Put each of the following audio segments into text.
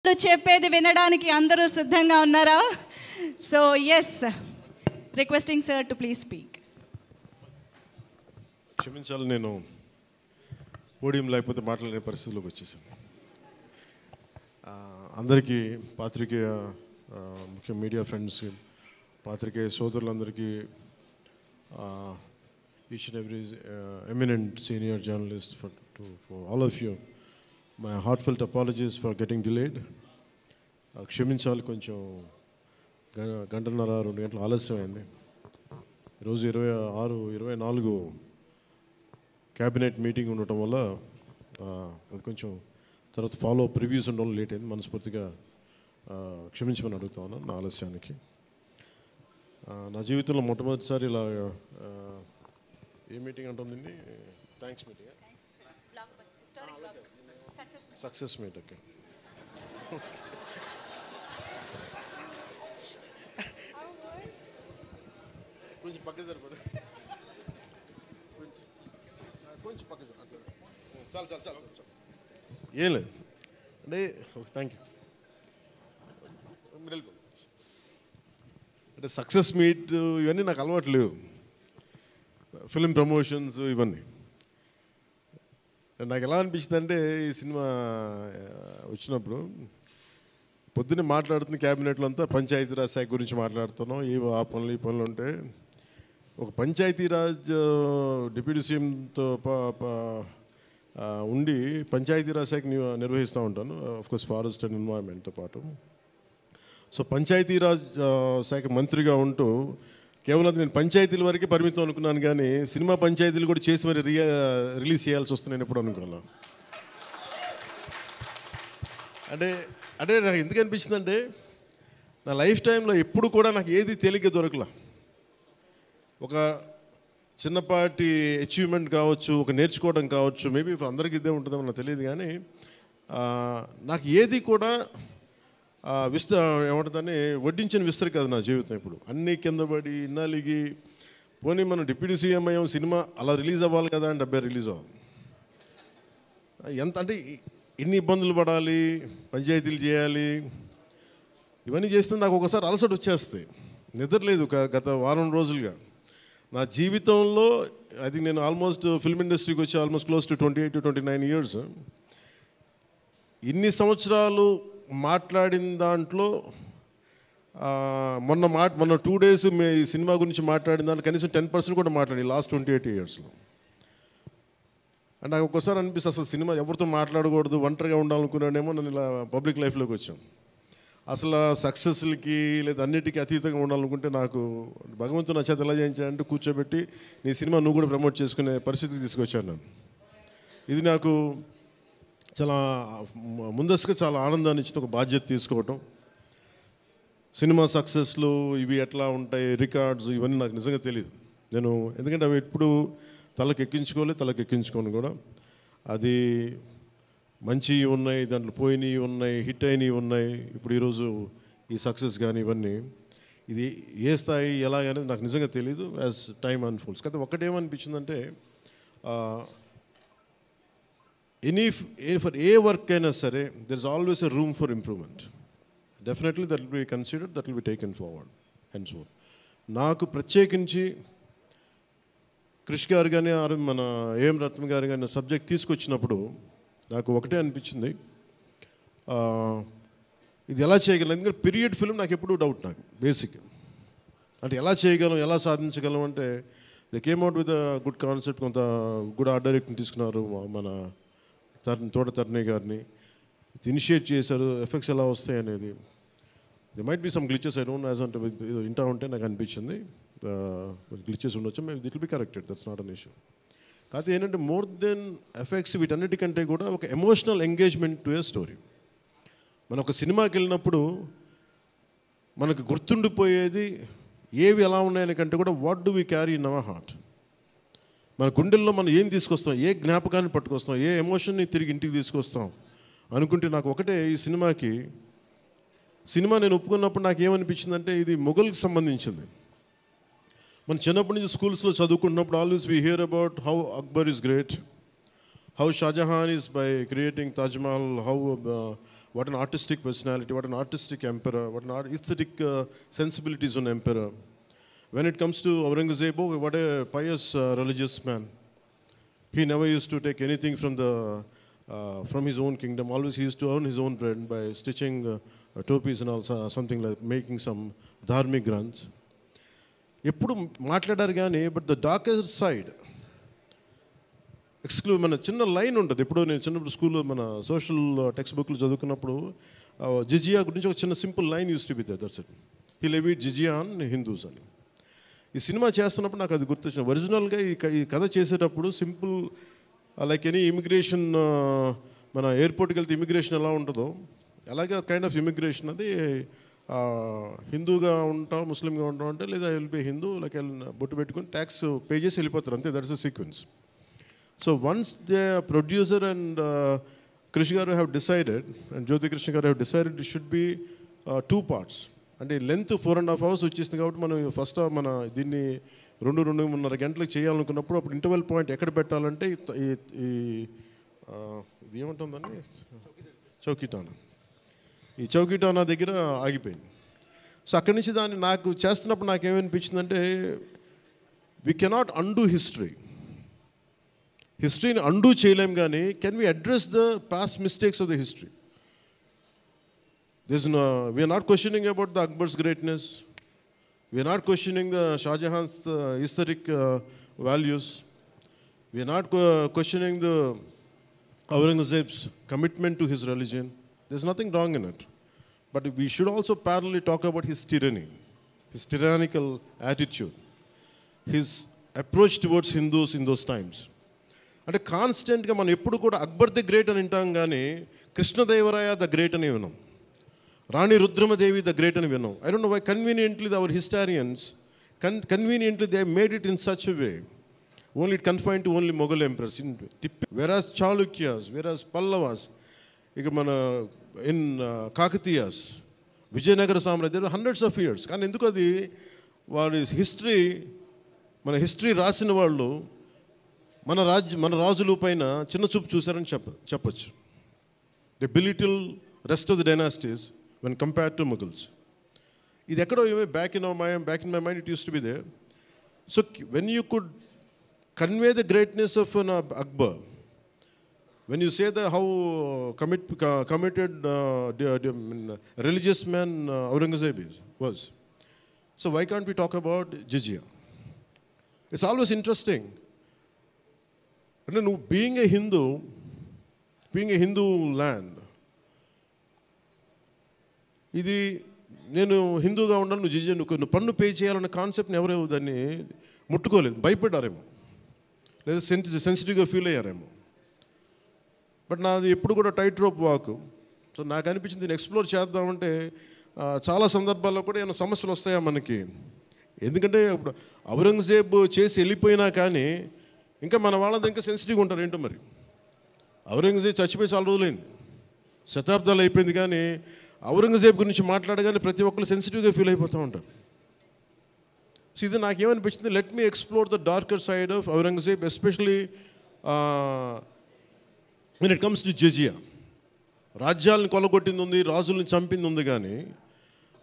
చెప్పేది వినడానికి అందరూ సిద్ధంగా ఉన్నారా? So yes, requesting sir to please speak. క్షమించాలి, నేను పోడియం లేకపోతే మాట్లాడే పరిస్థితిలోకి వచ్చేసాను. అందరికీ పాత్రికేయ ముఖ్య మీడియా ఫ్రెండ్స్, పాత్రికేయ సోదరులందరికీ, each and every eminent senior journalist, for all of you my heartfelt apologies for getting delayed. క్షమించాలి, కొంచెం గంటన్నర 2 గంటలు ఆలస్యమైంది. ఈరోజు 24 క్యాబినెట్ మీటింగ్ ఉండటం వల్ల అది కొంచెం తర్వాత ఫాలో ప్రివ్యూస్ ఉండడం లేట్ అయింది. మనస్ఫూర్తిగా క్షమించమని అడుగుతా ఉన్నాను నా ఆలస్యానికి. నా జీవితంలో మొట్టమొదటిసారి ఇలా ఏ మీటింగ్ అంటుందండి? Thanks meeting, success meet. Okay, కొంచెం పక్క సరిపడు, కొంచెం పక్క సార్, అట్లా చాలు చాలు చాలు చాలు చాలు, ఏం లేదు అంటే. Okay, thank you. మీరు వెళ్ళిపోండి. అంటే సక్సెస్ మీట్ ఇవన్నీ నాకు అలవాటు లేవు, ఫిల్మ్ ప్రమోషన్స్ ఇవన్నీ. నాకు ఎలా అనిపించింది అంటే, ఈ సినిమా వచ్చినప్పుడు పొద్దున్నే మాట్లాడుతున్న క్యాబినెట్లో అంతా పంచాయతీరాజ్ శాఖ గురించి మాట్లాడుతున్నాం. ఆ పనులు ఈ పనులు ఉంటే ఒక పంచాయతీరాజ్ డిప్యూటీ సీఎంతో ఉండి పంచాయతీరాజ్ శాఖ నిర్వహిస్తూ ఉంటాను, ఆఫ్కోర్స్ ఫారెస్ట్ అండ్ ఎన్వైరన్మెంట్తో పాటు. సో పంచాయతీరాజ్ శాఖ మంత్రిగా ఉంటూ కేవలం నేను పంచాయతీల వరకే పరిమితం అనుకున్నాను, కానీ సినిమా పంచాయతీలు కూడా చేసి మరి రిలీజ్ చేయాల్సి వస్తుంది నేను ఎప్పుడు అనుకోవాలి. అంటే నాకు ఎందుకు అనిపించిందంటే, నా లైఫ్ టైంలో ఎప్పుడు కూడా నాకు ఏది తేలిగ్గా దొరకలా. ఒక చిన్నపాటి అచీవ్మెంట్ కావచ్చు, ఒక నేర్చుకోవడం కావచ్చు, మేబీ అందరికీ ఇదే ఉంటుందేమో నాకు తెలియదు, కానీ నాకు ఏది కూడా ఏమంటుందని వడ్డించిన విస్తరి కాదు నా జీవితం. ఇప్పుడు అన్నీ కింద పడి ఇన్నాళ్ళకి పోనీ మనం డిప్యూటీ సీఎం అయ్యాం, సినిమా అలా రిలీజ్ అవ్వాలి కదా అని 70 రిలీజ్ అవ్వాలి. ఎంత అంటే ఎన్ని ఇబ్బందులు పడాలి, పంచాయతీలు చేయాలి, ఇవన్నీ చేస్తే నాకు ఒకసారి అలసట వచ్చేస్తాయి. నిద్ర లేదు గత వారం రోజులుగా నా జీవితంలో. అది నేను ఆల్మోస్ట్ ఫిల్మ్ ఇండస్ట్రీకి వచ్చి almost close to 28 to 29 years. ఇన్ని సంవత్సరాలు మాట్లాడిన దాంట్లో మొన్న 2 days ఈ సినిమా గురించి మాట్లాడిన దాంట్లో కనీసం 10% కూడా మాట్లాడి లాస్ట్ 28 yearsలో. అంటే నాకు ఒక్కోసారి అనిపిస్తుంది, అసలు సినిమా ఎవరితో మాట్లాడకూడదు, ఒంటరిగా ఉండాలనుకున్నాడేమో. నేను ఇలా పబ్లిక్ లైఫ్లోకి వచ్చాను. అసలు సక్సెస్లకి లేదా అన్నిటికీ అతీతంగా ఉండాలనుకుంటే నాకు భగవంతుడు నా చేత ఎలా చేయించాడంటే కూర్చోబెట్టి నీ సినిమా నువ్వు కూడా ప్రమోట్ చేసుకునే పరిస్థితికి తీసుకొచ్చాను నేను. ఇది నాకు చాలా ముందస్తుగా చాలా ఆనందాన్ని ఇచ్చింది, ఒక బాధ్యత తీసుకోవటం. సినిమా సక్సెస్లు ఇవి ఎట్లా ఉంటాయి, రికార్డ్స్ ఇవన్నీ నాకు నిజంగా తెలియదు. నేను ఎందుకంటే అవి ఎప్పుడు తలకెక్కించుకోను కూడా. అది మంచి ఉన్నాయి, దాంట్లో పోయినవి ఉన్నాయి, హిట్ అయినవి ఉన్నాయి. ఇప్పుడు ఈరోజు ఈ సక్సెస్ కానీ ఇవన్నీ ఇది ఏ స్థాయి ఎలాగనేది నాకు నిజంగా తెలీదు యాజ్ టైమ్ అన్ఫోల్డ్స్. కానీ ఒకటేమనిపించిందంటే, ఫర్ ఏ వర్క్ అయినా సరే there is always a room for improvement. Definitely that will be considered, that will be taken forward and so. నాకు ప్రత్యేకించి క్రిష్ గారు కానీ మన ఏఎం రత్న గారు కానీ సబ్జెక్ట్ తీసుకొచ్చినప్పుడు నాకు ఒకటే అనిపించింది, ఇది ఎలా చేయగలం. ఎందుకంటే పీరియడ్ ఫిల్మ్ నాకు ఎప్పుడూ డౌట్, నాకు బేసిక్ అంటే ఎలా చేయగలం, ఎలా సాధించగలం అంటే they came out with good concept. కొంత గుడ్ ఆర్ట్ డైరెక్ట్ని తీసుకున్నారు, మన తోట తరుణి గారిని ఇనిషియేట్ చేశారు. ఎఫెక్ట్స్ ఎలా వస్తాయి అనేది, they might be some glitches, I don't as అంటే ఇంటా ఉంటే నాకు అనిపించింది గ్లిచెస్ ఉండొచ్చు, maybe it will be corrected, that's not an issue. కాకపోతే ఏంటంటే మోర్ దెన్ ఎఫెక్ట్స్ వీటన్నిటికంటే కూడా ఒక emotional engagement to a story. మనం ఒక సినిమాకి వెళ్ళినప్పుడు మనకు గుర్తుండిపోయేది ఏవి ఎలా ఉన్నాయని కంటే కూడా what do we carry in our heart. మన గుండెల్లో మనం ఏం తీసుకొస్తాం, ఏ జ్ఞాపకాన్ని పట్టుకొస్తాం, ఏ ఎమోషన్ని తిరిగి ఇంటికి తీసుకొస్తాం అనుకుంటే, నాకు ఒకటే ఈ సినిమా నేను ఒప్పుకున్నప్పుడు నాకు ఏమనిపించిందంటే, ఇది మొఘల్కి సంబంధించింది. మన చిన్నప్పటి నుంచి స్కూల్స్లో చదువుకుంటున్నప్పుడు always we hear about how Akbar is great, how Shah Jahan is by creating Taj Mahal, how what an artistic personality, what an artistic emperor, what an aesthetic sensibilities on emperor. When it comes to Aurangzeb, what a pious religious man. He never used to take anything from his own kingdom. Always he used to earn his own bread by stitching topis and also something like making some dharmic granths. ఎప్పుడు మాట్లాడారు కానీ but the darker side మన చిన్న line ఉంటుంది. ఎప్పుడో నేను చిన్నప్పుడు స్కూల్లో మన సోషల్ టెక్స్ట్ బుక్లు చదువుకున్నప్పుడు జిజియా గురించి ఒక చిన్న simple line use to be that's it. He levied jizya on Hindus అని. ఈ సినిమా చేస్తున్నప్పుడు నాకు అది గుర్తొచ్చింది. ఒరిజినల్గా ఈ కథ చేసేటప్పుడు సింపుల్ లైక్ ఎనీ ఇమిగ్రేషన్, మన ఎయిర్పోర్ట్కి వెళ్తే ఇమిగ్రేషన్ ఎలా ఉంటుందో అలాగే కైండ్ ఆఫ్ ఇమిగ్రేషన్ అది. హిందూగా ఉంటాం, ముస్లింగా ఉంటాం అంటే లేదా విల్ బి హిందూ లైక్ బొట్టు పెట్టుకుని ట్యాక్స్ పే చేసి వెళ్ళిపోతారు అంతే. That's the sequence. So once the producer and కృషి గారు హ్యావ్ డిసైడెడ్ అండ్ జ్యోతి కృష్ణ గారు have decided it should be 2 parts. అంటే లెంత్ 4.5 hours వచ్చేసింది కాబట్టి మనం ఫస్ట్ మన దీన్ని 2-2.5 గంటలకు చేయాలనుకున్నప్పుడు అప్పుడు ఇంటర్వెల్ పాయింట్ ఎక్కడ పెట్టాలంటే ఇది ఏమంటుందండి, చౌకీటానా. ఈ చౌకీటానా దగ్గర ఆగిపోయింది. సో అక్కడి నుంచి దాన్ని నాకు చేస్తున్నప్పుడు నాకేమనిపించిందంటే వీ కెనాట్ అండూ హిస్టరీని అండూ చేయలేం, కానీ can we address the past mistakes of the history. We are not questioning about the Akbar's greatness. We are not questioning the Shah Jahan's aesthetic values. We are not questioning the Aurangzeb's commitment to his religion. There's nothing wrong in it. But we should also parallelly talk about his tyranny, his tyrannical attitude, his approach towards Hindus in those times. అంటే కాన్స్టెంట్గా మనం ఎప్పుడు కూడా Akbar the great అని వింటాం, కానీ Krishnadevaraya the great అని విన్నాం, రాణి రుద్రమదేవి ద గ్రేట్ అని విన్నాం. I don't know why conveniently our historians conveniently they made it in such a way only it confine to only Mughal empress. Whereas Chalukyas, whereas Pallavas, ఇక మన ఇన్ కాకతీయాస్, విజయనగర సామ్రాజ్యం హండ్రెడ్స్ ఆఫ్ ఇయర్స్. కానీ ఎందుకు అది వారి మన హిస్టరీ రాసిన వాళ్ళు మన రాజుల పైన చిన్న చూపు చూశారని చెప్పచ్చు. They belittle rest of the dynasties when compared to Mughals. ఇది ఎక్కడో back in my mind it used to be there. So when you could convey the greatness of an Akbar, when you say that how committed religious man Aurangzeb was, so why can't we talk about jizya? It's always interesting. And being a Hindu land, ఇది నేను హిందూగా ఉండాలి, నువ్వు జిజియా నువ్వు పన్ను pay చేయాలన్న కాన్సెప్ట్ని ఎవరో దాన్ని ముట్టుకోలేదు, భయపడ్డారేమో, లేదా సెన్సిటివ్గా ఫీల్ అయ్యారేమో. బట్ నాది ఎప్పుడు కూడా టైట్ రోప్ వాక్. సో నాకు అనిపించింది దీన్ని ఎక్స్ప్లోర్ చేద్దామంటే చాలా సందర్భాల్లో కూడా ఏమైనా సమస్యలు వస్తాయా మనకి. ఎందుకంటే ఇప్పుడు ఔరంగజేబ్ చేసి వెళ్ళిపోయినా కానీ ఇంకా మన వాళ్ళంతా ఇంకా సెన్సిటివ్గా ఉంటారు ఏంటో మరి. ఔరంగజేబ్ చచ్చిపోయి చాలా రోజులైంది, శతాబ్దాలు అయిపోయింది, కానీ ఔరంగజేబ్ గురించి మాట్లాడగానే ప్రతి ఒక్కరు సెన్సిటివ్గా ఫీల్ అయిపోతూ ఉంటారు. సో ఇది నాకేమనిపించింది, let me explore the darker side of Aurangzeb, especially when it comes to jizya. రాజ్యాలను కొలగొట్టింది ఉంది, రాజుల్ని చంపింది ఉంది, కానీ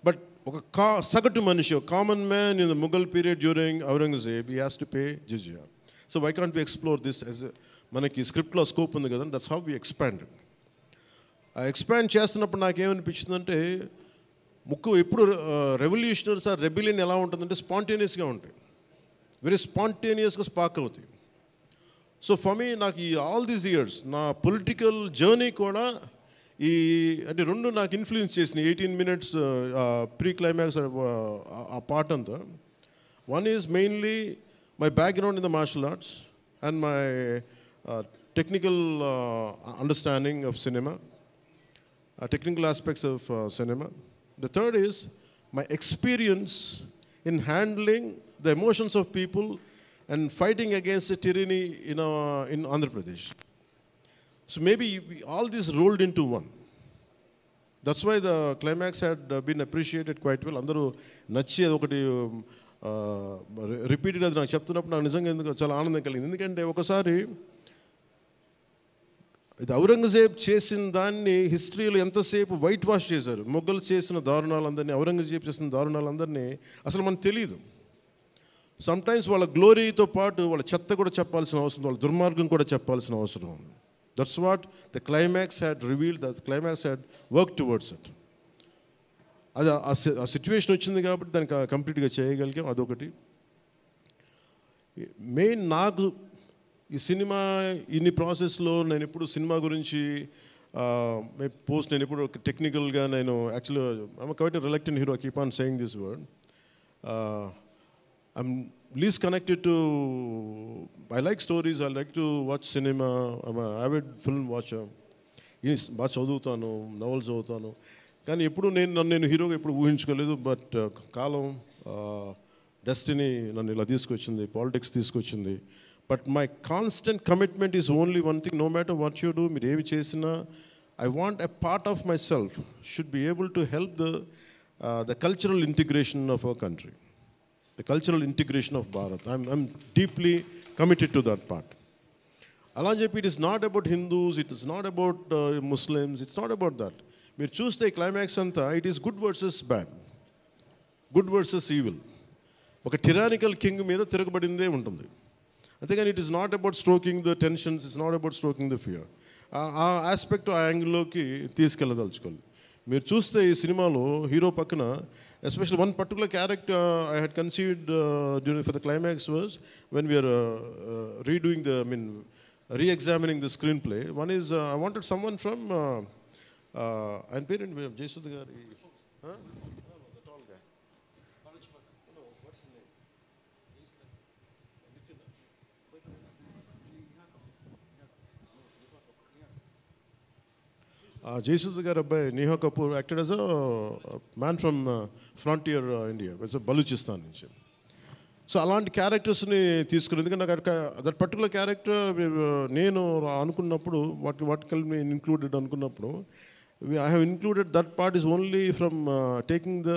బట్ ఒక సగటు మనిషి, ఒక common man in the Mughal period during Aurangzeb he has to pay jizya. So why can't we explore this as మనకి స్క్రిప్ట్లో స్కోప్ ఉంది కదా, దట్స్ హౌ వి ఎక్స్పాండెడ్. ఆ ఎక్స్పాండ్ చేస్తున్నప్పుడు నాకేమనిపించిందంటే ఎప్పుడు రెవల్యూషనరీస్ ఆర్ రెబిలియన్ ఎలా ఉంటుందంటే స్పాంటేనియస్గా ఉంటాయి, వెరీ స్పాంటేనియస్గా స్పార్క్ అవుతాయి. సో ఫర్ మీ నాకు ఈ ఆల్ దీస్ ఇయర్స్ నా పొలిటికల్ జర్నీ కూడా అంటే రెండు నాకు ఇన్ఫ్లుయెన్స్ చేసినాయి. 18 minutes ప్రీ క్లైమాక్స్ ఆ పార్ట్ అంతా. One is mainly my background in the martial arts and my technical understanding of cinema, technical aspects of cinema. The third is my experience in handling the emotions of people and fighting against the tyranny in Andhra Pradesh. So maybe all this rolled into one. That's why the climax had been appreciated quite well. Andaru nachi adokati repeated adi naaku cheptunnappudu naaku nijanga enduko chaala aanandam kaliginది. Endukante okasari ఇది ఔరంగజేబ్ చేసిన దాన్ని హిస్టరీలో ఎంతసేపు white wash చేశారు. మొఘల్ చేసిన దారుణాలందరినీ, ఔరంగజేబ్ చేసిన దారుణాలందరినీ అసలు మనకు తెలియదు. సమ్టైమ్స్ వాళ్ళ గ్లోరీతో పాటు వాళ్ళ చెత్త కూడా చెప్పాల్సిన అవసరం, వాళ్ళ దుర్మార్గం కూడా చెప్పాల్సిన అవసరం. That's what the climax had revealed, the climax had work towards it. అది ఆ సిచ్యువేషన్ వచ్చింది కాబట్టి దానికి కంప్లీట్గా చేయగలిగాం. అదొకటి. మెయిన్ నాకు ఈ సినిమా ఇన్ని ప్రాసెస్లో నేను ఎప్పుడు సినిమా గురించి పోస్ట్, నేను ఎప్పుడు టెక్నికల్గా నేను యాక్చువల్గా I'm quite reluctant hero, keep on saying this word. I'm least connected to, I like stories, I like to watch cinema, I'm avid film watcher. బాగా చదువుతాను, నవల్స్ చదువుతాను, కానీ ఎప్పుడు నేను హీరోగా ఎప్పుడు ఊహించుకోలేదు. బట్ కాలం, డెస్టినీ నన్ను ఇలా తీసుకొచ్చింది, పాలిటిక్స్ తీసుకొచ్చింది. But my constant commitment is only one thing, no matter what you do, మీరు ఏమి చేసినా I want a part of myself should be able to help the cultural integration of our country, the cultural integration of Bharat. I'm deeply committed to that part. అలా అని చెప్పి it is not about Hindus, it is not about Muslims, it's not about that. మీరు చూస్తే climax అంతా it is good versus bad, good versus evil. ఒక tyrannical king మీద తిరగబడిందే ఉంటుంది. అంతేగాని it is not about stroking the tensions, it's not about stroking the fear. ఆ aspect, ఆ యాంగిల్లోకి తీసుకెళ్ళదలుచుకోవాలి. మీరు చూస్తే ఈ సినిమాలో హీరో పక్కన especially one particular character I had conceived during for the climax was when we're redoing the re-examining the screenplay. One is I wanted someone from ఆయన పేరేంటి, జయసుధ గారి, the tall guy. No, what's his name? Jayasudha గారి అబ్బాయి Nihar Kapoor acted as a man from frontier India, Balochistan నుంచి. So అలాంటి క్యారెక్టర్స్ని తీసుకుని, ఎందుకంటే నాకు దట్ పర్టికులర్ క్యారెక్టర్ నేను అనుకున్నప్పుడు వాట్ కెన్ బి ఇన్క్లూడెడ్ అనుకున్నప్పుడు I have included that part is only from taking the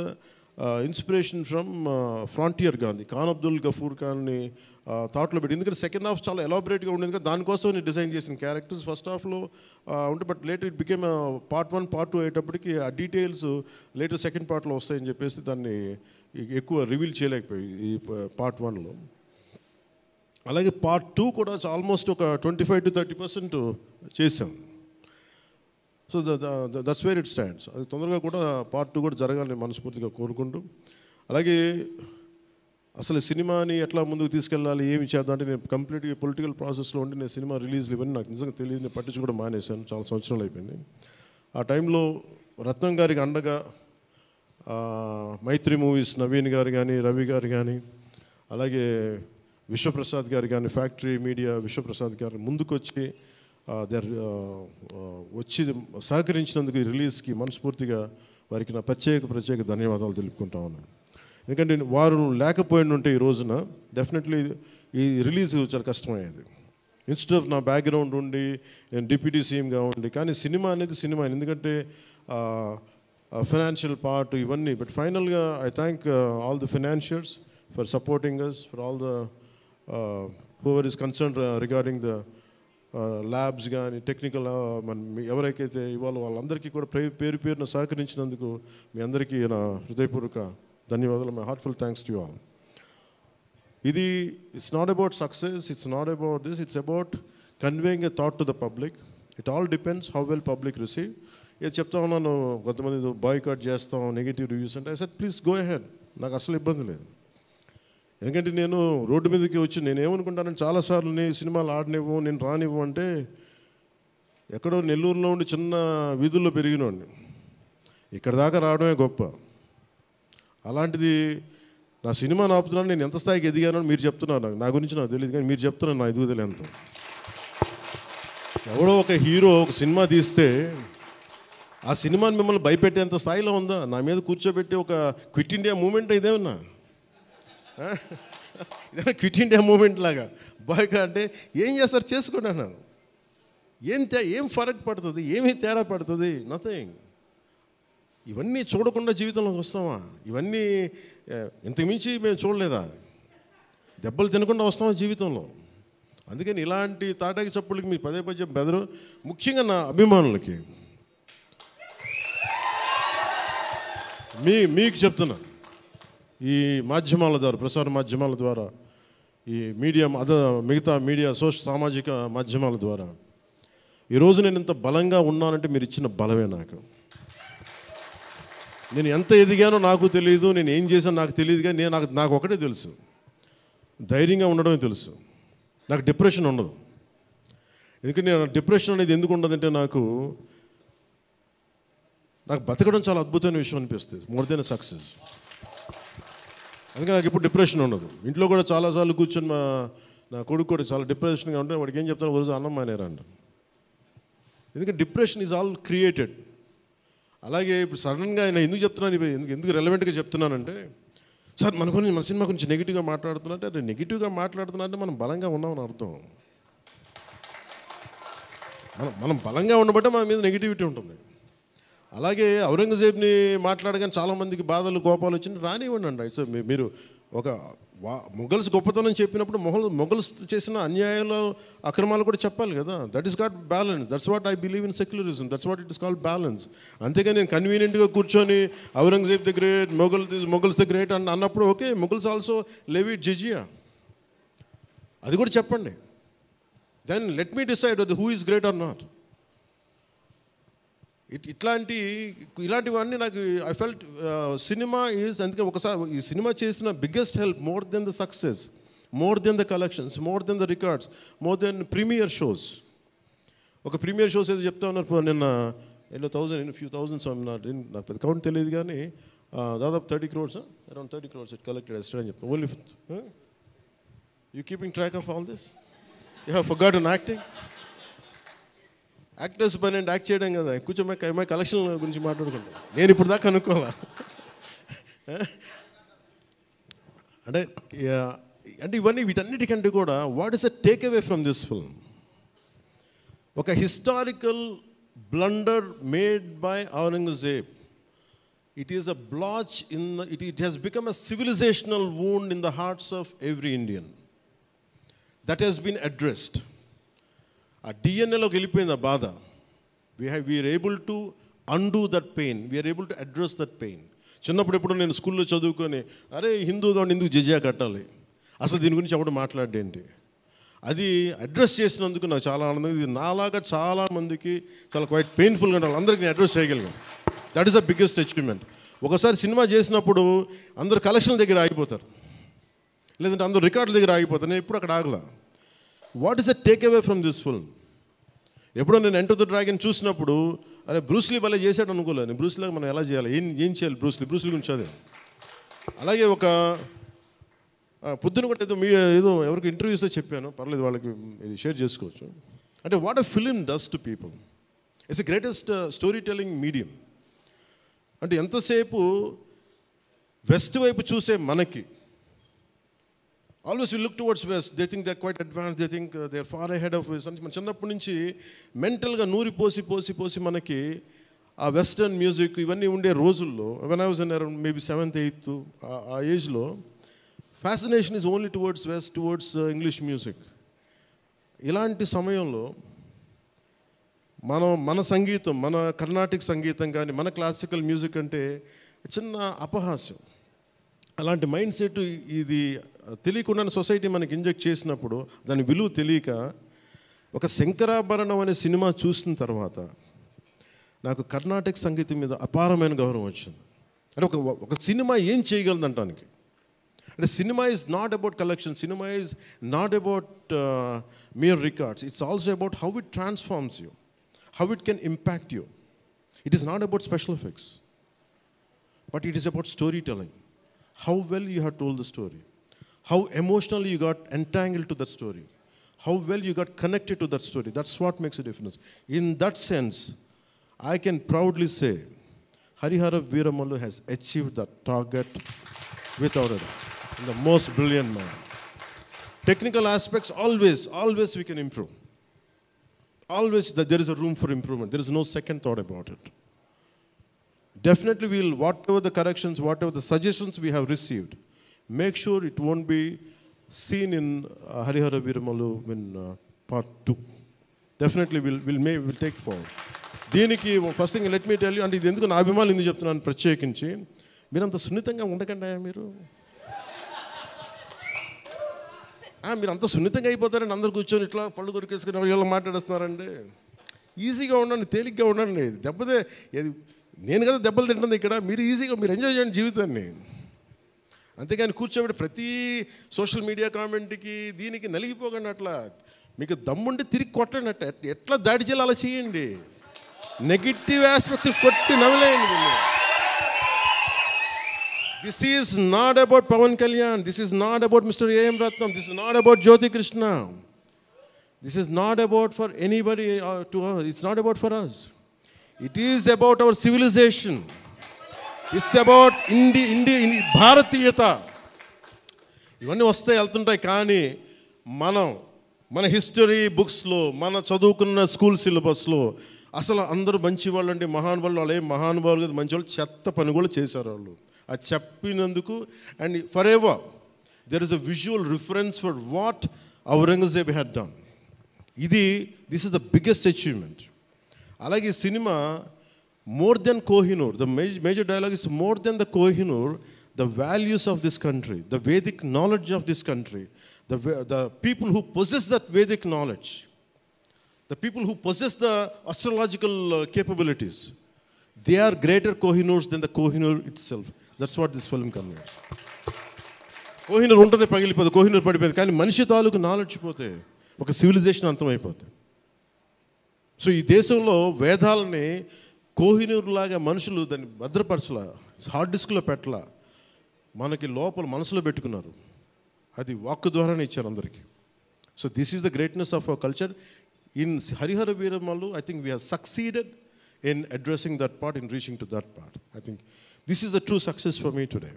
inspiration from frontier Gandhi, Khan Abdul Ghaffar ఖాన్ని థాట్లో పెట్టి. ఎందుకంటే సెకండ్ హాఫ్ చాలా ఎలాబరేట్గా ఉండేది కదా, దానికోసం నేను డిజైన్ చేసిన క్యారెక్టర్స్ ఫస్ట్ హాఫ్లో ఉంటే, but later it became part 1 part 2 అయ్యేటప్పటికి ఆ డీటెయిల్స్ లేటర్ సెకండ్ పార్ట్లో వస్తాయని చెప్పేసి దాన్ని ఎక్కువ రివీల్ చేయలేకపోయి ఈ పార్ట్ 1లో. అలాగే పార్ట్ 2 కూడా ఆల్మోస్ట్ ఒక 25 to 30% చేసాం. So that's where it stands. అది తొందరగా కూడా పార్ట్ 2 కూడా జరగాలని మనస్ఫూర్తిగా కోరుకుంటూ, అలాగే అసలు సినిమాని ఎట్లా ముందుకు తీసుకెళ్ళాలి, ఏమి చేద్దాం అంటే నేను కంప్లీట్గా పొలిటికల్ ప్రాసెస్లో ఉండి నేను సినిమా రిలీజ్లు ఇవన్నీ నాకు నిజంగా తెలియదు, నేను పట్టించుకోవడం మానేశాను, చాలా సంవత్సరాలు అయిపోయింది. ఆ టైంలో రత్నం గారికి అండగా మైత్రి మూవీస్ నవీన్ గారు కానీ, రవి గారు కానీ, అలాగే విశ్వప్రసాద్ గారు కానీ, ఫ్యాక్టరీ మీడియా విశ్వప్రసాద్ గారు ముందుకు వచ్చి వచ్చి సహకరించినందుకు ఈ రిలీజ్కి మనస్ఫూర్తిగా వారికి నా ప్రత్యేక ధన్యవాదాలు తెలుపుకుంటా ఉన్నాను. ఎందుకంటే వారు లేకపోయిన ఉంటే ఈ రోజున డెఫినెట్లీ ఈ రిలీజ్ చాలా కష్టమయ్యేది. ఇన్స్టెడ్ ఆఫ్ నా బ్యాక్గ్రౌండ్ ఉండి నేను డిప్యూటీ సీఎంగా ఉండి, కానీ సినిమా అనేది సినిమా, ఎందుకంటే ఫైనాన్షియల్ పార్ట్ ఇవన్నీ. బట్ ఫైనల్గా I thank all the financiers for supporting us, for all the whoever is concern regarding the labs కానీ, టెక్నికల్ ఎవరైతే ఇవాళ వాళ్ళందరికీ కూడా పేరున సహకరించినందుకు మీ అందరికీ నా హృదయపూర్వక ధన్యవాదాలు. My heartful thanks to you all. ఇది it's not about success, it's not about this, it's about conveying a thought to the public. It all depends how well public receive. ఏది చెప్తా ఉన్నాను, కొంతమంది బాయ్కాట్ చేస్తాం, నెగిటివ్ రివ్యూస్ అంటే, I said please go ahead, నాకు అసలు ఇబ్బంది లేదు. ఎందుకంటే నేను రోడ్డు మీదకి వచ్చి నేను ఏమనుకుంటానంటే, చాలాసార్లు నేను సినిమాలు ఆడనివ్వు, నేను రానివ్వు అంటే, ఎక్కడో నెల్లూరులో ఉండి చిన్న వీధుల్లో పెరిగినోడిని, ఇక్కడ దాకా రావడమే గొప్ప. అలాంటిది నా సినిమా ఆపుతున్నాను, నేను ఎంత స్థాయికి ఎదిగానని మీరు చెప్తున్నారు. నా గురించి నాకు తెలియదు, కానీ మీరు చెప్తున్నారు నా ఎదుగుదల ఎంత. ఎవడో ఒక హీరో ఒక సినిమా తీస్తే ఆ సినిమాని మిమ్మల్ని భయపెట్టేంత స్థాయిలో ఉందా? నా మీద కూర్చోబెట్టి ఒక క్విట్ ఇండియా మూమెంట్ ఇదేమన్నా, ఇదేమన్నా క్విట్ ఇండియా మూమెంట్ లాగా బాయ్గా అంటే ఏం చేస్తారు, చేసుకోండి అన్నాను. ఏం ఫరక్ పడుతుంది, ఏమీ తేడా పడుతుంది? నథింగ్. ఇవన్నీ చూడకుండా జీవితంలోకి వస్తామా? ఇవన్నీ ఇంతకుమించి మేము చూడలేదా? దెబ్బలు తినకుండా వస్తామా జీవితంలో? అందుకని ఇలాంటి తాటాకి చప్పులకి మీరు పదే పదే బెదరు, ముఖ్యంగా నా అభిమానులకి మీకు చెప్తున్నా, ఈ మాధ్యమాల ద్వారా, ప్రసార మాధ్యమాల ద్వారా, ఈ మీడియా మిగతా మీడియా సామాజిక మాధ్యమాల ద్వారా ఈరోజు నేను ఇంత బలంగా ఉన్నానంటే మీరు ఇచ్చిన బలమే నాకు. నేను ఎంత ఎదిగానో నాకు తెలియదు, నేను ఏం చేశానో నాకు తెలియదు, కానీ నాకు ఒకటే తెలుసు, ధైర్యంగా ఉండడమే తెలుసు. నాకు డిప్రెషన్ ఉండదు. ఎందుకంటే నేను డిప్రెషన్ అనేది ఎందుకు ఉండదంటే నాకు బతకడం చాలా అద్భుతమైన విషయం అనిపిస్తుంది, మోర్ దెన్ సక్సెస్. అందుకే నాకు ఇప్పుడు డిప్రెషన్ ఉండదు. ఇంట్లో కూడా చాలాసార్లు కూర్చొని నా కొడుకు కూడా చాలా డిప్రెషన్గా ఉంటే వాడికి ఏం చెప్తాను, రోజు అన్నం మానేరంట. ఎందుకంటే డిప్రెషన్ ఈజ్ ఆల్ క్రియేటెడ్. అలాగే ఇప్పుడు సడన్గా ఆయన ఎందుకు చెప్తున్నాను, ఎందుకు రెలవెంట్గా చెప్తున్నానంటే, సార్ మన సినిమా గురించి నెగిటివ్గా మాట్లాడుతున్నట్టే, అదే నెగిటివ్గా మాట్లాడుతున్నట్టే మనం బలంగా ఉన్నామని అర్థం. మనం బలంగా ఉండబట్టే మన మీద నెగిటివిటీ ఉంటుంది. అలాగే ఔరంగజేబ్ని మాట్లాడగానే చాలామందికి బాధలు కోపాలు వచ్చింది, రానివ్వండి. సో మీరు ఒక మొఘల్స్ గొప్పతనం చెప్పినప్పుడు మొఘల్స్ చేసిన అన్యాయాలు అక్రమాలు కూడా చెప్పాలి కదా. That is got balance. That's what I believe in secularism. That's what it is called balance. అంతేగా నేను కన్వీనియంట్గా కూర్చొని Aurangzeb the great, Mughals the great అన్నప్పుడు okay, Mughals also levied jizya, అది కూడా చెప్పండి. Then let me decide who is great or not. ఇలాంటివన్నీ నాకు ఐ ఫెల్ట్ సినిమా ఈజ్, అందుకే ఒకసారి ఈ సినిమా చేసిన biggest help, more than the success, more than the collections, more than the records, more than premier shows. ఒక premier shows ఏదో చెప్తా ఉన్నారు నిన్న, ఫ్యూ థౌజండ్స్, నాకు పెద్ద కౌంట్ తెలియదు కానీ దాదాపు 30 crores, around 30 crores it collected yesterday అని చెప్తాను. Only you keeping track of all this? You have forgotten acting? Actors పని అంటే యాక్ట్ చేయడం కదా, కూర్చోమై కలెక్షన్ గురించి మాట్లాడుకుంటాం. నేను ఇప్పుడు దాకా అనుకోవాలా అంటే ఇవన్నీ వీటన్నిటికంటే కూడా what is the take away from this film? ఒక historical blunder made by Aurangzeb. It is a blotch in it has become a civilizational wound in the hearts of every Indian. That has been addressed. ఆ డిఎన్ఏలోకి వెళ్ళిపోయింది ఆ బాధ. We are able to undo that pain, we are able to address that pain. చిన్నప్పుడు ఎప్పుడు నేను స్కూల్లో చదువుకొని, అరే హిందూగా ఉండి ఎందుకు జిజియా కట్టాలి, అసలు దీని గురించి ఎవడు మాట్లాడేంటి, అది అడ్రస్ చేసినందుకు నాకు చాలా ఆనందంగా. ఇది నాలాగా చాలామందికి చాలా క్వైట్ పెయిన్ఫుల్గా ఉండాలి, అందరికీ నేను అడ్రస్ చేయగలిగాను. That is the biggest achievement. ఒకసారి సినిమా చేసినప్పుడు అందరు కలెక్షన్ల దగ్గర ఆగిపోతారు, లేదంటే అందరు రికార్డుల దగ్గర ఆగిపోతారు. నేను ఎప్పుడు అక్కడ ఆగలా. What is the take away from this film? ఎప్పుడో నేను ఎంటర్ ద డ్రాగన్ చూసినప్పుడు, అరే బ్రూస్లీ భలే చేశాడు అనుకోలేదు. బ్రూస్లీగా మనం ఎలా చేయాలి, ఏం చేయాలి, బ్రూస్లీ గురించి అదే. అలాగే ఒక పొద్దున కూడా ఏదో ఎవరికి ఇంటర్వ్యూస్లో చెప్పాను, పర్లేదు వాళ్ళకి ఇది షేర్ చేసుకోవచ్చు. అంటే what a film does to people. It's the greatest story telling medium. అంటే ఎంతసేపు వెస్ట్ వైపు చూసే మనకి, always we look towards west, they think they are quite advance, they think they are far ahead of us. అంటే మన చిన్నప్పటి నుంచి మెంటల్గా నూరి పోసి మనకి ఆ వెస్టర్న్ మ్యూజిక్ ఇవన్నీ ఉండే రోజుల్లో, when I was in around maybe 7th 8th ఆ ఏజ్లో, fascination is only towards west, towards English music. ఇలాంటి సమయంలో మన సంగీతం, మన కర్ణాటిక్ సంగీతం కానీ మన క్లాసికల్ మ్యూజిక్ అంటే చిన్న అపహాస్యం. అలాంటి మైండ్ సెట్ ఇది తెలియకుండా సొసైటీ మనకి ఇంజెక్ట్ చేసినప్పుడు, దాని విలువ తెలియక, ఒక శంకరాభరణం అనే సినిమా చూసిన తర్వాత నాకు కర్ణాటక సంగీతం మీద అపారమైన గౌరవం వచ్చింది. అంటే ఒక సినిమా ఏం చేయగలదంటానికి. అంటే cinema is not about collection, cinema is not about mere records, it's also about how it transforms you, how it can impact you. It is not about special effects, but it is about storytelling. How well you have told the story, how emotionally you got entangled to that story, how well you got connected to that story. That's what makes a difference. In that sense, I can proudly say Harihara Veeramallu has achieved that target without a doubt. The most brilliant man. Technical aspects, always we can improve. Always there is a room for improvement. There is no second thought about it. Definitely whatever the corrections, whatever the suggestions we have received, make sure it won't be scene in Harihara Veeramalu in part 2. Definitely we'll take forward. దీనికి first thing let me tell you, అంటే ఇది ఎందుకు నా అభిమానులు ఎందుకు చెప్తున్నాను ప్రత్యేకించి, మీరు అంత సున్నితంగా ఉండకండి. మీరు అంత సున్నితంగా అయిపోతారండి, అందరు కూర్చొని ఇట్లా పళ్ళు దొరికేసుకుని వీళ్ళు మాట్లాడేస్తున్నారండి. ఈజీగా ఉండండి, తేలిగ్గా ఉండండి. నేను కదా దెబ్బలు తింటుంది ఇక్కడ, మీరు ఈజీగా మీరు ఎంజాయ్ చేయండి జీవితాన్ని. అంతేగాని కూర్చోబెట్టి ప్రతి సోషల్ మీడియా కామెంట్కి దీనికి నలిగిపోకండి. అట్లా మీకు దమ్ముంటే తిరిగి కొట్టండి. ఎట్లా దాడి చేయాలి అలా చేయండి. నెగిటివ్ ఆస్పెక్ట్స్ కొట్టి నవ్వలేయండి. This is not about Pavan Kalyan, this is not about mister A M Ratnam, this is not about Jyothi Krishna, this is not about for anybody to her, it's not about for us, it is about our civilization, it's about Bharatiyata. ఇవన్నీ వస్తాయి వెళ్తుంటాయి, కానీ మన history బుక్స్లో, మన చదువుకున్న school సిలబస్లో అసలు అందరూ మంచి వాళ్ళు అంటే మహానుభావులు, వాళ్ళు ఏం మహానుభావులు కదా, మంచి వాళ్ళు చెత్త పని కూడా చేశారు వాళ్ళు. అది చెప్పినందుకు and for ever there is a visual reference for what Aurangzeb had done. This is the biggest achievement. అలాగే cinema more than Kohinoor, the major dialogue is more than the Kohinoor, the values of this country, the Vedic knowledge of this country, the people who possess that Vedic knowledge, the people who possess the astrological capabilities, they are greater Kohinoors than the Kohinoor itself. That's what this film conveys. Kohinoor untade pagilipadu, Kohinoor padipoyadu, కానీ మనిషి తాలూకు knowledge పోతే ఒక civilisation అంతమైపోతుంది. So ఈ దేశంలో వేదాలని కోహినూర్ లాగా మనుషులు దాన్ని భద్రపరచలా, హార్డ్ డిస్క్లో పెట్టలా, మనకి లోపల మనసులో పెట్టుకున్నారు. అది వాక్కు ద్వారానే ఇచ్చారు అందరికీ. So this is the greatness of our culture. In Harihara Veeramallu I think we have succeeded in addressing that part, in reaching to that part. I think this is the true success for me today.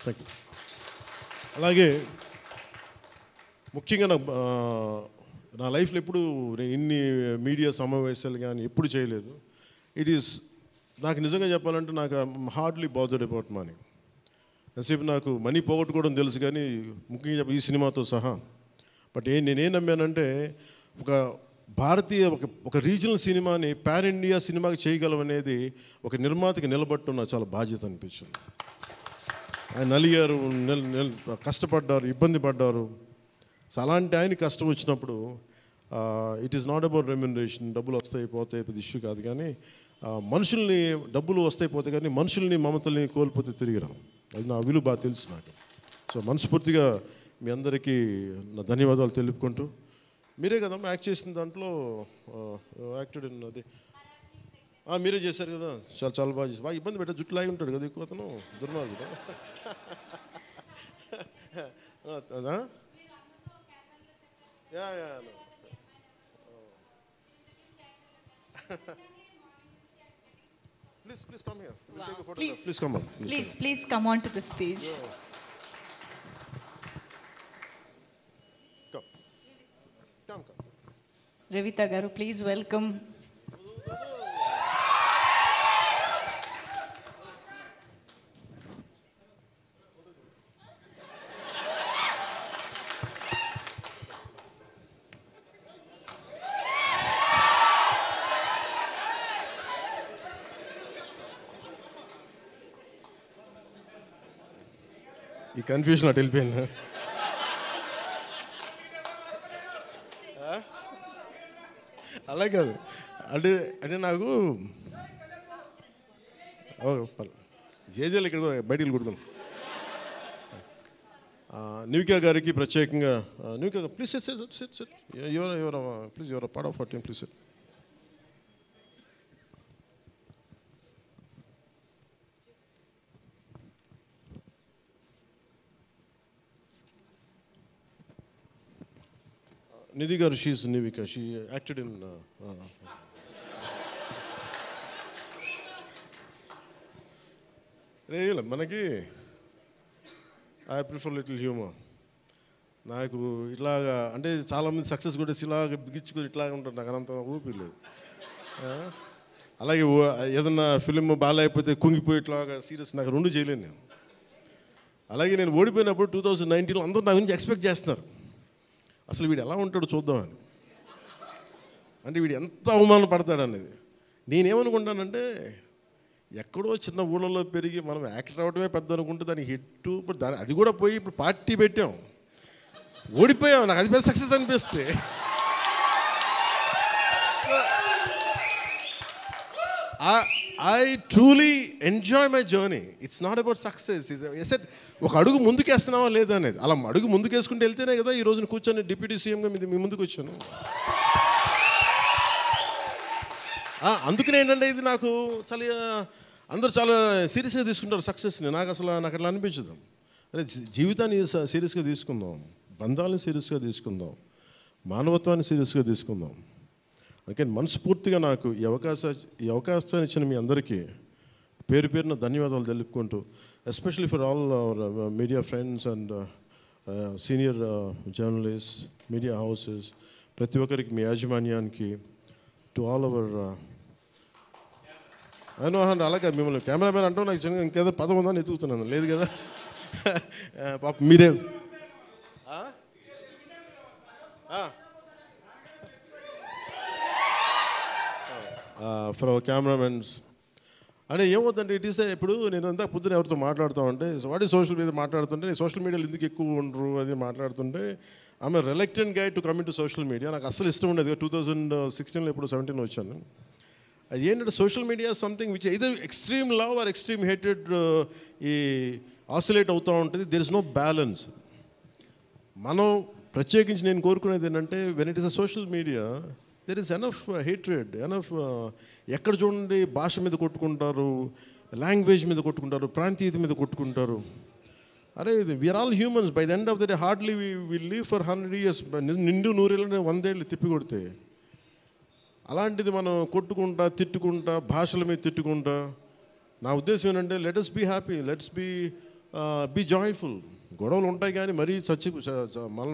Thank you. అలాగే ముఖ్యంగా నా లైఫ్లో ఎప్పుడు నేను ఇన్ని media సమావేశాలు కానీ ఎప్పుడు చేయలేదు. నాకు నిజంగా చెప్పాలంటే నాకు హార్డ్లీ బాదర్డ్ అబౌట్ మనీ. ఎంతసేపు నాకు మనీ పోగొట్టుకోవడం తెలుసు, కానీ ముఖ్యంగా చెప్పి ఈ సినిమాతో సహా. బట్ నేనేం నమ్మానంటే ఒక భారతీయ ఒక రీజనల్ సినిమాని పాన్ ఇండియా సినిమాకి చేయగలం అనేది ఒక నిర్మాతకి నిలబట్టడం నాకు చాలా బాధ్యత అనిపించింది. ఆయన నలిగారు, కష్టపడ్డారు, ఇబ్బంది పడ్డారు. సో అలాంటి ఆయన కష్టం వచ్చినప్పుడు it is not about remuneration, డబ్బులు వస్తాయి పోతాయి పెద్ద ఇష్యూ కాదు, కానీ మనుషుల్ని డబ్బులు వస్తాయి పోతాయి కానీ మనుషుల్ని మమతల్ని కోల్పోతే తిరిగి రాం. అది నా విలువ బాగా తెలుసు నాకు. సో మనస్ఫూర్తిగా మీ అందరికీ నా ధన్యవాదాలు తెలుపుకుంటూ, మీరే కదమ్మా యాక్ట్ చేసిన దాంట్లో యాక్టెడ్ అది మీరే చేశారు కదా, చాలా చాలా బాగా చేశారు. బాగా ఇబ్బంది పెట్టా, జుట్టు లాగి ఉంటాడు కదా ఎక్కువ అతను, దుర్మార్గుడు. Please come here. We'll take a photograph. Please come on. Please come on to the stage. Come. Revita garu, please welcome. ఈ కన్ఫ్యూజన్ అటు వెళ్ళిపోయింది. అలా కాదు అంటే నాకు జేజేలు ఇక్కడ బయటికి కొడుకున్నాం. న్యూకా గారికి ప్రత్యేకంగా, న్యూకా please sit please your part of our team, please sit. Nidhi garu, she is Nivika. She acted in. మనకి ఐ ప్రిఫర్ లిటిల్ హ్యూమర్. నాకు ఇట్లాగా అంటే చాలామంది సక్సెస్ కూడా ఇలాగ బిగించుకుని ఇట్లాగా ఉంటారు, నాకు అంత ఊపి లేదు. అలాగే ఏదన్నా ఫిలిం బాగాలేకపోతే కుంగిపోయి ఇట్లాగా సీరియస్, నాకు రెండు చేయలేను నేను. అలాగే నేను ఓడిపోయినప్పుడు 2019లో అందరూ నా గురించి ఎక్స్పెక్ట్ చేస్తున్నారు, అసలు వీడు ఎలా ఉంటాడో చూద్దామని. అంటే వీడు ఎంత అవమానం పడతాడు అనేది. నేనేమనుకుంటానంటే, ఎక్కడో చిన్న ఊళ్ళలో పెరిగి మనం యాక్టర్ అవడమే పెద్ద అనుకుంటే దానికి హిట్, ఇప్పుడు అది కూడా పోయి ఇప్పుడు పార్టీ పెట్టాం, ఓడిపోయాం, నాకు అది పెద్ద సక్సెస్ అనిపిస్తే. I truly enjoy my journey. It's not about success. I said, ఒక అడుగు ముందుకేస్తున్నావా లేదా అనేది. అలా అడుగు ముందుకేసుకుంటూ వెళ్తేనే కదా ఈ రోజున కూర్చొని డిప్యూటీ సీఎంగా మీ ముందుకు వచ్చాను. అందుకనే ఏంటంటే ఇది నాకు చాలా అందరూ చాలా సీరియస్గా తీసుకుంటారు సక్సెస్ని. నాకు అట్లా అనిపించదు. అరే జీవితాన్ని సీరియస్గా తీసుకుందాం, బంధాలను సీరియస్గా తీసుకుందాం, మానవత్వాన్ని సీరియస్గా తీసుకుందాం. అందుకని మనస్ఫూర్తిగా నాకు ఈ అవకాశాన్ని ఇచ్చిన మీ అందరికీ పేరు పేరున ధన్యవాదాలు తెలుపుకుంటూ, especially for all our media friends and senior journalist, media houses, ప్రతి ఒక్కరికి మీ యాజమాన్యానికి, టు ఆల్ అవర్ అలాగే మిమ్మల్ని కెమెరామెన్ అంటూ నాకు చిన్న ఇంకేదో పదం ఉందని ఎత్తుకుతున్నాను, లేదు కదా పాప మీరే ఫర్ అవర్ కెమెరామెన్స్. అంటే ఏమవుతుందంటే ఇట్ ఈస్ ఇప్పుడు నేను అంతా పొద్దున ఎవరితో మాట్లాడుతూ ఉంటే వాటి సోషల్ మీడియా మాట్లాడుతుంటే, నేను సోషల్ మీడియాలో ఎందుకు ఎక్కువ ఉండరు అది మాట్లాడుతుంటే, ఆమె reluctant guy to come in to social media. నాకు అసలు ఇష్టం ఉండేది. 2016లో ఇప్పుడు 17 వచ్చాను. అది ఏంటంటే social media something which either extreme love or extreme hated ఈ ఆసిలేట్ అవుతూ ఉంటుంది. There is no balance. మనం ప్రత్యేకించి నేను కోరుకునేది ఏంటంటే, when it is a social media there is enough hatred, enough ఎక్కడ చూడండి భాష మీద కొట్టుకుంటారు, లాంగ్వేజ్ మీద కొట్టుకుంటారు, ప్రాంతీయత మీద కొట్టుకుంటారు. అరే we are all humans. By the end of the day hardly we live for 100 years. నిండు 100 ఏళ్ళని 100 ఏళ్ళు తిప్పి కొడితే, అలాంటిది మనం కొట్టుకుంటా తిట్టుకుంటా భాషల మీద తిట్టుకుంటా, నా ఉద్దేశం ఏంటంటే let us be happy, let's be joyful. గొడవలు ఉంటాయి కానీ మరీ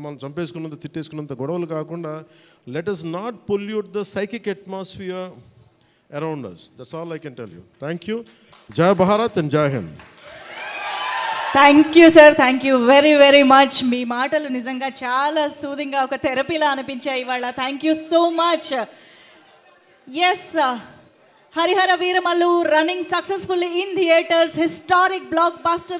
మనం చంపేసుకున్నంత తిట్టేసుకున్నంత గొడవలు కాకుండా, let us not pollute the psychic atmosphere around us. That's all I can tell you. Thank you. Jai Bharat and Jai Hind. Thank you sir, thank you very very much. మీ మాటలు నిజంగా చాలా సూదింగ్గా ఒక థెరపీలా అనిపించాయి ఇవాళ. Thank you so much. Yes, Hari Hara Veera Mallu running successfully in theaters, historic blockbuster